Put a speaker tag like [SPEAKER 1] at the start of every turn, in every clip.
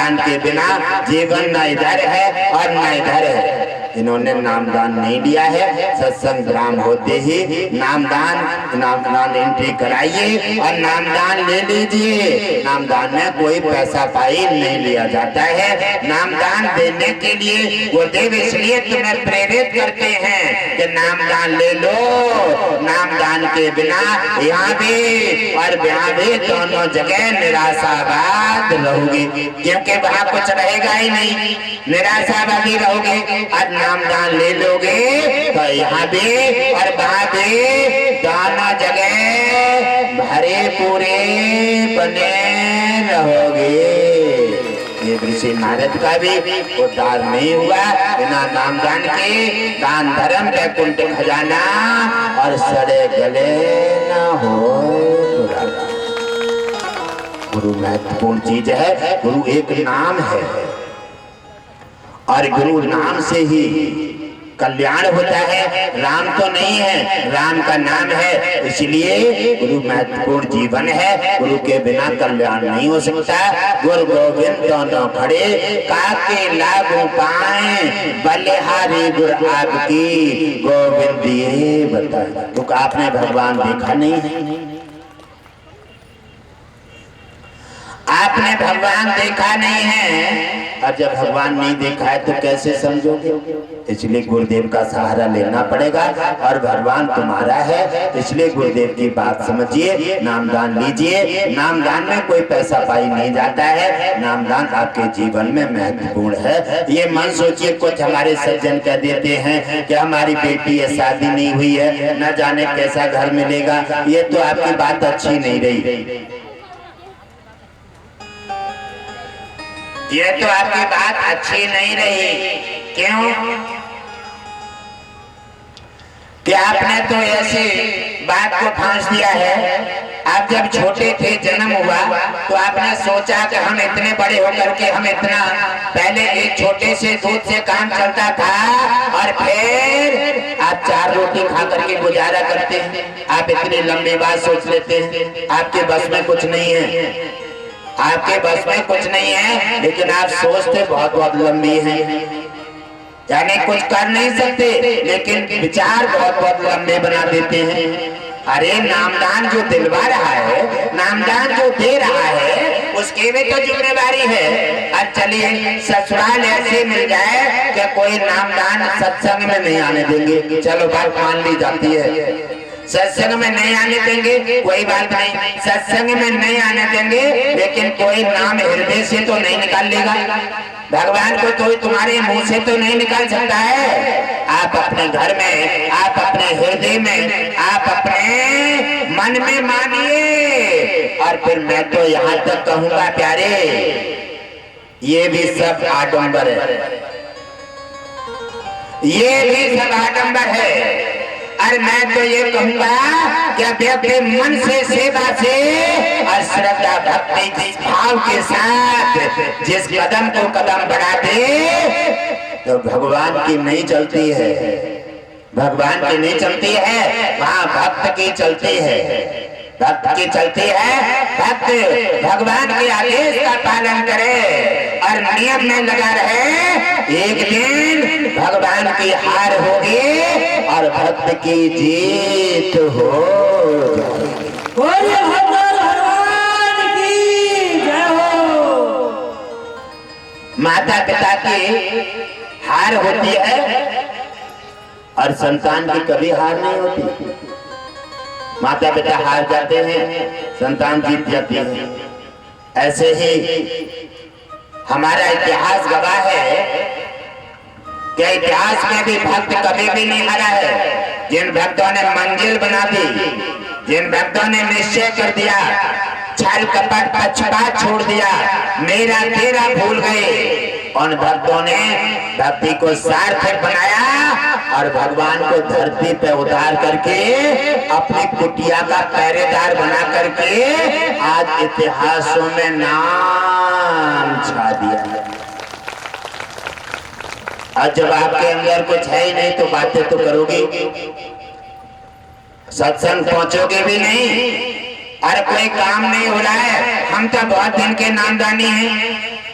[SPEAKER 1] नामदान के बिना जीवन न इधर है और न इधर है। इन्होंने नामदान नहीं लिया है, सत्संग ग्राम होते ही नामदान एंट्री कराइए और नामदान ले लीजिए। नामदान में कोई पैसा पाई नहीं लिया जाता है। नामदान देने के लिए गुरुदेव इसलिए तुम्हें प्रेरित करते हैं कि नामदान ले लो। नामदान के बिना यहाँ भी और वहाँ भी दोनों जगह निराशावाद रहोगे, क्योंकि वहाँ कुछ रहेगा ही नहीं, निराशावादी रहोगे। और नामदान ले लोगे तो यहाँ भी और वहाँ भी दोनों जगह भरे पूरे बने रहोगे। ये ऋषि नारद का भी उद्धार नहीं हुआ बिना नामदान के। दान धर्म वैकुंठ खजाना और सड़े गले न हो। गुरु महत्वपूर्ण चीज है। गुरु एक नाम है और गुरु नाम से ही कल्याण होता है। राम तो नहीं है, राम का नाम है, इसलिए गुरु महत्वपूर्ण जीवन है। गुरु के बिना कल्याण नहीं हो सकता। गुरु गोविंद दोनों खड़े काके लागू पाए, बलिहारी गुरु आपकी गोविंद ये बताए। क्योंकि आपने भगवान देखा नहीं है, आपने भगवान देखा नहीं है, और जब भगवान नहीं देखा है तो कैसे समझोगे। इसलिए गुरुदेव का सहारा लेना पड़ेगा और भगवान तुम्हारा है, इसलिए गुरुदेव की बात समझिए। नामदान लीजिए। नामदान में कोई पैसा पाई नहीं जाता है। नामदान आपके जीवन में महत्वपूर्ण है। ये मन सोचिए, कुछ हमारे सज्जन कह देते हैं कि हमारी बेटी है, शादी नहीं हुई है, न जाने कैसा घर मिलेगा। ये तो आपकी बात अच्छी नहीं रही, ये तो आपकी बात अच्छी नहीं रही। क्यों? कि आपने तो ऐसी बात को फांस दिया है। आप जब छोटे थे, जन्म हुआ तो आपने सोचा कि हम इतने बड़े होकर के हम इतना, पहले एक छोटे से दूध से काम चलता था और फिर आप 4 रोटी खा करके गुजारा करते हैं। आप इतनी लंबी बात सोच लेते हैं। आपके बस में कुछ नहीं है, आपके बस में कुछ नहीं है, लेकिन आप सोचते बहुत बहुत लंबी है। यानी कुछ कर नहीं सकते, लेकिन विचार बहुत बहुत लंबे बना देते हैं। अरे नामदान जो दिलवा रहा है, नामदान जो दे रहा है, उसकी भी तो जिम्मेदारी है। अब चलिए ससुराल ऐसे मिल जाए कि कोई नामदान सत्संग में नहीं आने देंगे, चलो बात मान ली जाती है। सत्संग में नहीं आने देंगे, कोई बात नहीं, सत्संग में नहीं आने देंगे, लेकिन कोई नाम हृदय से तो नहीं निकाल लेगा। भगवान को तो तुम्हारे मुंह से तो नहीं निकाल सकता है। आप अपने घर में, आप अपने हृदय में, आप अपने मन में मानिए। और फिर मैं तो यहाँ तक कहूंगा प्यारे, ये भी सब आडंबर है, ये भी सब आडंबर है। और मैं तो ये कहूंगा कि व्यक्ति मन से, सेवा से और श्रद्धा भक्ति जिस भाव के साथ जिस कदम को कदम बढ़ाते, तो भगवान की नहीं चलती है, भगवान की नहीं चलती है, वहाँ भक्त की चलती है, भक्त की चलती है। भक्त भगवान के आदेश का पालन करे और नियम में लगा रहे। एक दिन भगवान की हार होगी और भक्त की जीत हो। भगवान की जय हो। माता पिता की हार होती है और संतान की कभी हार नहीं होती। माता पिता हार जाते हैं, संतान जीत जाती है। ऐसे ही हमारा इतिहास गवाह है कि इतिहास में भी भक्त कभी भी नहीं हारा है। जिन भक्तों ने मंजिल बना दी, जिन भक्तों ने निश्चय कर दिया, छल कपट पक्षपात छोड़ दिया, मेरा तेरा भूल गए, उन भक्तों ने भक्ति को सार्थक बनाया और भगवान को धरती पे उतार करके अपनी कुटिया का पहरेदार बना करके आज इतिहासों में नाम छा दिया। और जब आपके अंदर कुछ है ही नहीं तो बातें तो करोगे, सत्संग पहुंचोगे भी नहीं और कोई काम नहीं हो रहा है। हम तो बहुत दिन के नामदानी हैं,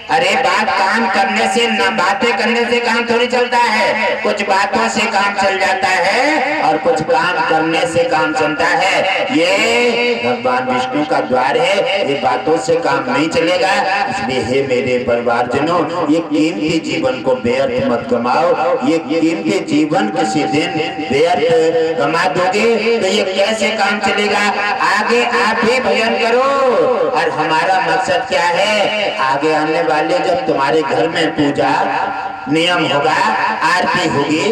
[SPEAKER 1] अरे बात काम करने से ना, बातें करने से काम थोड़ी चलता है। कुछ बातों से काम चल जाता है और कुछ काम करने से काम चलता है। ये भगवान विष्णु का द्वार है, ये बातों से काम नहीं चलेगा। इसलिए हे मेरे परिवारजनों, ये कीमती जीवन को व्यर्थ मत गमाओ। ये कीमती जीवन किसी दिन व्यर्थ गमा दोगे तो ये कैसे काम चलेगा। आगे आप भी भजन करो। और हमारा मकसद क्या है, आगे आने वाले जब तुम्हारे घर में पूजा नियम होगा, आरती होगी,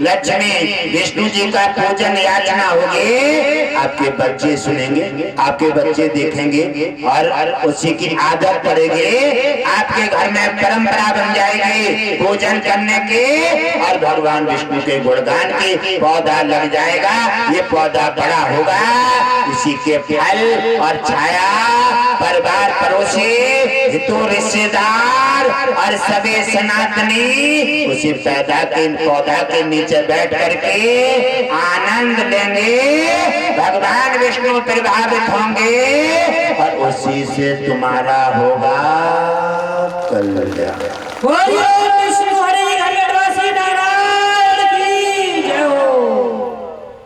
[SPEAKER 1] लक्ष्मी विष्णु जी का पूजन याचना होगी, आपके बच्चे सुनेंगे, आपके बच्चे देखेंगे और उसी की आदत पड़ेगी। आपके घर में परंपरा बन जाएगी पूजन करने की और भगवान विष्णु के गुणगान की। पौधा लग जाएगा, ये पौधा बड़ा होगा, इसी के फल और छाया परिवार पड़ोसी हितों रिश्तेदार और सभी सनातनी उसी पौधा के नीचे बैठ करके आनंद लेंगे। भगवान विष्णु प्रभावित होंगे और उसी से तुम्हारा होगा कल्याण।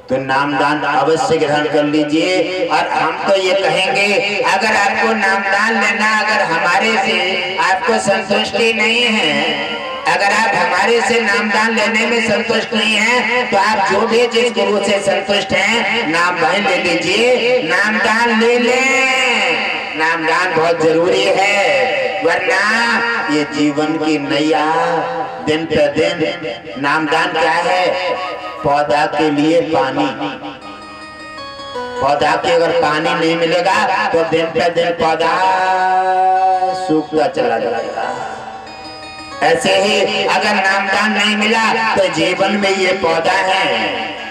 [SPEAKER 1] तो नामदान अवश्य ग्रहण कर लीजिए। और हम तो ये कहेंगे, अगर आपको नामदान लेना, अगर हमारे से आपको संतुष्टि नहीं है, अगर आप हमारे से नामदान लेने में संतुष्ट नहीं हैं, तो आप जो भी जिस गुरु से संतुष्ट हैं नाम भाई ले लीजिए, नामदान ले लें। नामदान बहुत जरूरी है, वरना ये जीवन की नैया दिन पे दिन। नामदान क्या है, पौधा के लिए पानी। पौधा के अगर पानी नहीं मिलेगा तो दिन पे दिन पौधा सूखता चला जाएगा। ऐसे ही अगर नामदान नहीं मिला तो जीवन में ये पौधा है,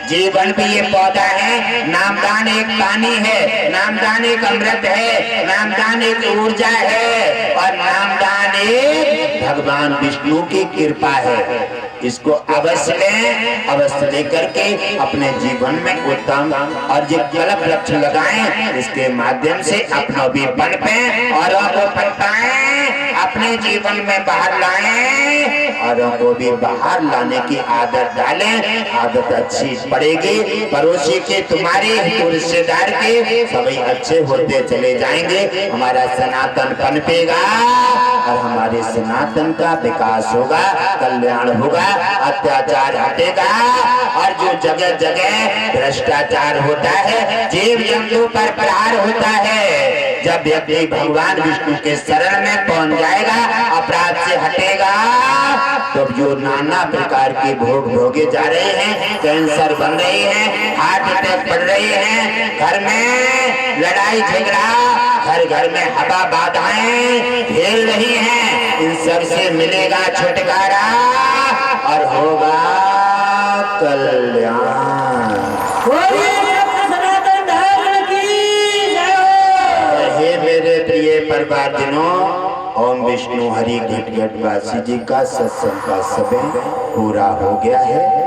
[SPEAKER 1] जीवन भी ये पौधा है। नामदान एक पानी है, नामदान एक अमृत है, नामदान एक ऊर्जा है और नामदान एक भगवान विष्णु की कृपा है। इसको अवश्य लें, अवश्य लेकर के अपने जीवन में उत्तम और जो कल्प वृक्ष लगाएं, इसके माध्यम से अपना भी बन पाए और बन पाए, अपने जीवन में बाहर लाएं और को भी बाहर लाने की आदत डालें। आदत अच्छी पड़ेगी, पड़ोसी के, तुम्हारे रिश्तेदार के सभी अच्छे होते चले जाएंगे। हमारा सनातन पनपेगा और हमारे सनातन का विकास होगा, कल्याण होगा, अत्याचार हटेगा। और जो जगह जगह भ्रष्टाचार होता है, जीव जंतु पर प्रहार होता है, जब व्यक्ति भगवान विष्णु के शरण में पहुंच जाएगा, अपराध से हटेगा, तो जो नाना प्रकार की भोग भोगे जा रहे हैं, कैंसर बन रही है, हार्ट अटैक पड़ रही है, घर में लड़ाई झगड़ा, हर घर में हवा बाधाएं खेल रही हैं, इन सब से मिलेगा छुटकारा और होगा कल्याण। हे मेरे प्रिय परिवारजनों, ओम विष्णु हरि घट घट वासी जी का सत्संग का समय पूरा हो गया है।